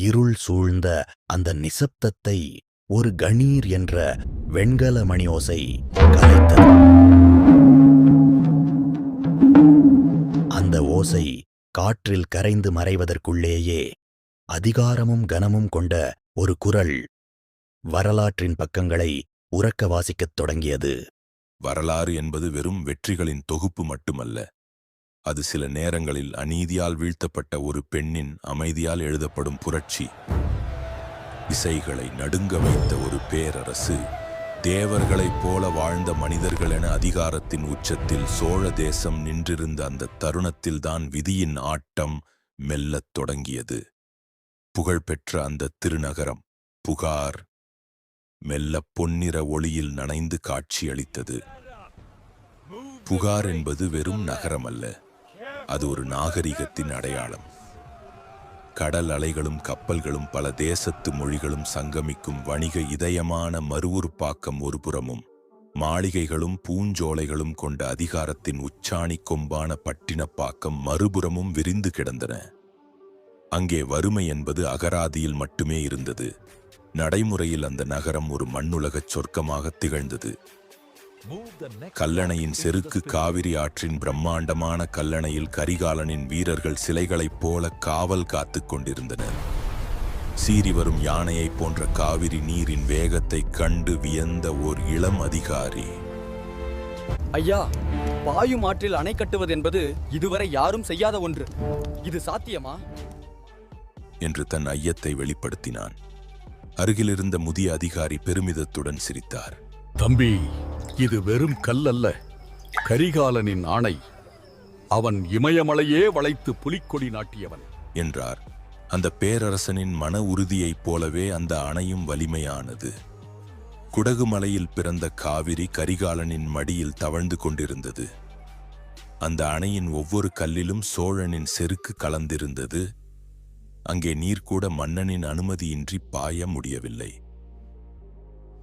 இருள் சூழ்ந்த அந்த நிசப்தத்தை ஒரு கணீர் என்ற வெண்கல மணி ஓசை கலைத்தது. அந்த ஓசை காற்றில் கரைந்து மறைவதற்குள்ளேயே அதிகாரமும் கனமும் கொண்ட ஒரு குரல் வரலாற்றின் பக்கங்களை உரக்க வாசிக்கத் தொடங்கியது. வரலாறு என்பது வெறும் வெற்றிகளின் தொகுப்பு மட்டுமல்ல. அது சில நேரங்களில் அநீதியால் வீழ்த்தப்பட்ட ஒரு பெண்ணின் அமைதியால் எழுதப்படும் புரட்சி. இசைகளை நடுங்க வைத்த ஒரு பேரரசு, தேவர்களைப் போல வாழ்ந்த மனிதர்கள் என அதிகாரத்தின் உச்சத்தில் சோழ தேசம் நின்றிருந்த அந்த தருணத்தில்தான் விதியின் ஆட்டம் மெல்லத் தொடங்கியது. புகழ்பெற்ற அந்த திருநகரம் புகார் மெல்ல பொன்னிற ஒளியில் நனைந்து காட்சியளித்தது. புகார் என்பது வெறும் நகரம் அல்ல, அது ஒரு நாகரிகத்தின் அடையாளம். கடல் அலைகளும் கப்பல்களும் பல தேசத்து மொழிகளும் சங்கமிக்கும் வணிக இதயமான மறுவுருப்பாக்கம் ஒருபுறமும், மாளிகைகளும் பூஞ்சோலைகளும் கொண்ட அதிகாரத்தின் உச்சாணி கொம்பான பட்டினப்பாக்கம் மறுபுறமும் விரிந்து கிடந்தன. அங்கே வறுமை என்பது அகராதியில் மட்டுமே இருந்தது. நடைமுறையில் அந்த நகரம் ஒரு மண்ணுலகச் சொர்க்கமாக திகழ்ந்தது. கல்லணையின் செருக்கு காவிரி ஆற்றின் பிரம்மாண்டமான கல்லணையில் கரிகாலனின் வீரர்கள் சிலைகளைப் போல காவல் காத்து கொண்டிருந்தனர். சீறி வரும் யானையைப் போன்ற காவிரி நீரின் வேகத்தை கண்டு வியந்த ஓர் இளம் அதிகாரி, ஐயா, பாயும் ஆற்றில் அணை கட்டுவது என்பது இதுவரை யாரும் செய்யாத ஒன்று. இது சாத்தியமா என்று தன் ஐயத்தை வெளிப்படுத்தினான். அருகிலிருந்த முதிய அதிகாரி பெருமிதத்துடன் சிரித்தார். தம்பி, இது வெறும் கல் அல்ல, கரிகாலனின் ஆணை. அவன் இமயமலையே வளைத்து புலிக்கொடி நாட்டியவன் என்றார். அந்த பேரரசனின் மன உறுதியைப் போலவே அந்த அணையும் வலிமையானது. குடகு மலையில் பிறந்த காவிரி கரிகாலனின் மடியில் தவழ்ந்து கொண்டிருந்தது. அந்த அணையின் ஒவ்வொரு கல்லிலும் சோழனின் செருக்கு கலந்திருந்தது. அங்கே நீர் கூட மன்னனின் அனுமதியின்றி பாய முடியவில்லை.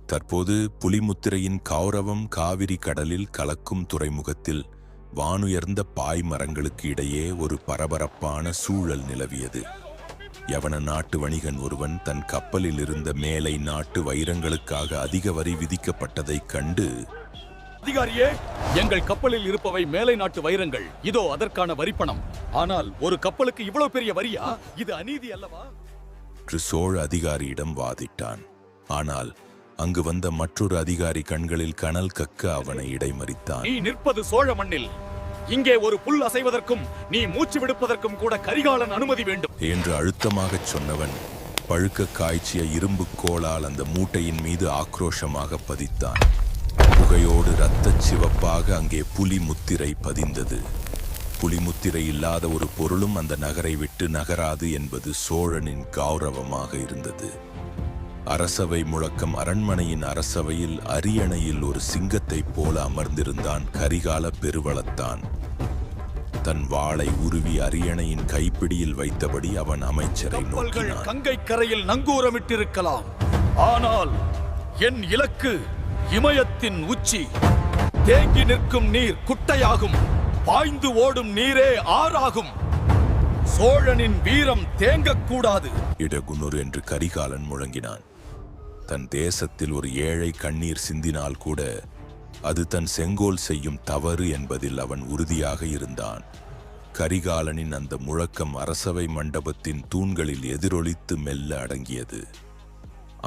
தற்போது புலிமுத்திரையின் கௌரவம் காவிரி கடலில் கலக்கும் துறைமுகத்தில் வானுயர்ந்த பாய்மரங்களுக்கு இடையே ஒரு பரபரப்பான சூழல் நிலவியது. யவன நாட்டு வணிகன் ஒருவன் தன் கப்பலில் இருந்த மேலை நாட்டு வைரங்களுக்காக அதிக வரி விதிக்கப்பட்டதைக் கண்டு, அதிகாரியே, எங்கள் கப்பலில் இருப்பவை மேலை நாட்டு வைரங்கள், இதோ அதற்கான வரிப்பணம். ஆனால் ஒரு கப்பலுக்கு இவ்வளவு பெரிய வரியா? இது அநீதி அல்லவா என்று சோழ அதிகாரியிடம் வாதிட்டான். ஆனால் அங்கு வந்த மற்றொரு அதிகாரி கண்களில் கனல் கக்க அவனை இடைமறித்தான். நீ நிற்பது சோழ மண்ணில். இங்கே ஒரு புல் அசைவதற்கும் நீ மூச்சு விடுப்பதற்கும் கூட கரிகாலன் அனுமதி வேண்டும் என்று அழுத்தமாகச் சொன்னவன் பழுக்க காய்ச்சிய இரும்பு கோலால் அந்த மூட்டையின் மீது ஆக்ரோஷமாக பதித்தான். புகையோடு இரத்தச் சிவப்பாக அங்கே புலி முத்திரை பதிந்தது. புலிமுத்திரை இல்லாத ஒரு பொருளும் அந்த நகரை விட்டு நகராது என்பது சோழனின் கௌரவமாக இருந்தது. அரசவை முழக்கம். அரண்மனையின் அரசவையில் அரியணையில் ஒரு சிங்கத்தைப் போல அமர்ந்திருந்தான் கரிகால பெருவளத்தான். தன் வாளை உருவி அரியணையின் கைப்பிடியில் வைத்தபடி அவன் அமைச்சரை நோக்கினான். கங்கை கரையில் நங்கூரமிட்டிருக்கலாம், ஆனால் என் இலக்கு இமயத்தின் உச்சி. தேங்கி நிற்கும் நீர் குட்டையாகும், பாய்ந்து ஓடும் நீரே ஆறாகும். சோழனின் வீரம் தேங்கக்கூடாது. இடகுனூர் என்று கரிகாலன் முழங்கினான். தன் தேசத்தில் ஒரு ஏழை கண்ணீர் சிந்தினால் கூட அது தன் செங்கோல் செய்யும் தவறு என்பதில் அவன் உறுதியாக இருந்தான். கரிகாலனின் அந்த முழக்கம் அரசவை மண்டபத்தின் தூண்களில் எதிரொலித்து மெல்ல அடங்கியது.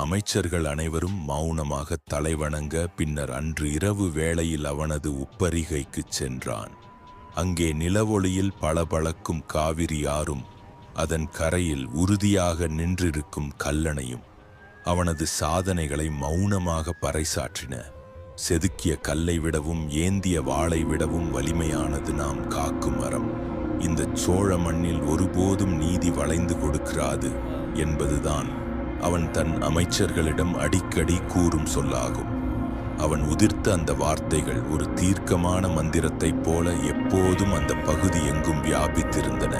அமைச்சர்கள் அனைவரும் மௌனமாக தலைவணங்க, பின்னர் அன்று இரவு வேளையில் அவனது உப்பரிகைக்குச் சென்றான். அங்கே நிலவொளியில் பளபளக்கும் காவிரி ஆறும் அதன் கரையில் உறுதியாக நின்றிருக்கும் கல்லணையும் அவனது சாதனைகளை மௌனமாக பறைசாற்றின. செதுக்கிய கல்லை விடவும் ஏந்திய வாளை விடவும் வலிமையானது நாம் காக்கும் மரம். இந்த சோழ மண்ணில் ஒருபோதும் நீதி வளைந்து கொடுக்கிறாது என்பதுதான் அவன் தன் அமைச்சர்களிடம் அடிக்கடி கூறும் சொல்லாகும். அவன் உதிர்த்த அந்த வார்த்தைகள் ஒரு தீர்க்கமான மந்திரத்தைப் போல எப்போதும் அந்த பகுதி எங்கும் வியாபித்திருந்தன.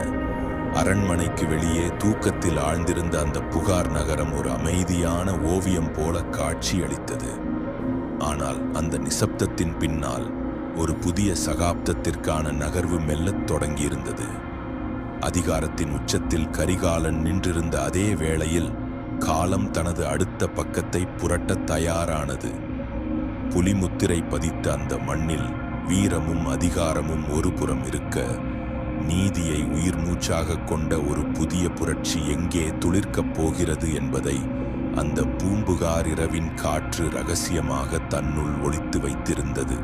அரண்மனைக்கு வெளியே தூக்கத்தில் ஆழ்ந்திருந்த அந்த புகார் நகரம் ஒரு அமைதியான ஓவியம் போல காட்சியளித்தது. ஆனால் அந்த நிசப்தத்தின் பின்னால் ஒரு புதிய சகாப்தத்திற்கான நகர்வு மெல்லத் தொடங்கியிருந்தது. அதிகாரத்தின் உச்சத்தில் கரிகாலன் நின்றிருந்த அதே வேளையில் காலம் தனது அடுத்த பக்கத்தை புரட்டத் தயாரானது. புலிமுத்திரை பதித்த அந்த மண்ணில் வீரமும் அதிகாரமும் ஒரு புறம் இருக்க, நீதியை உயிர் மூச்சாக கொண்ட ஒரு புதிய புரட்சி எங்கே துளிர்க்கப் போகிறது என்பதை அந்த பூம்புகார் இரவின் காற்று ரகசியமாக தன்னுள் ஒளித்து வைத்திருந்தது.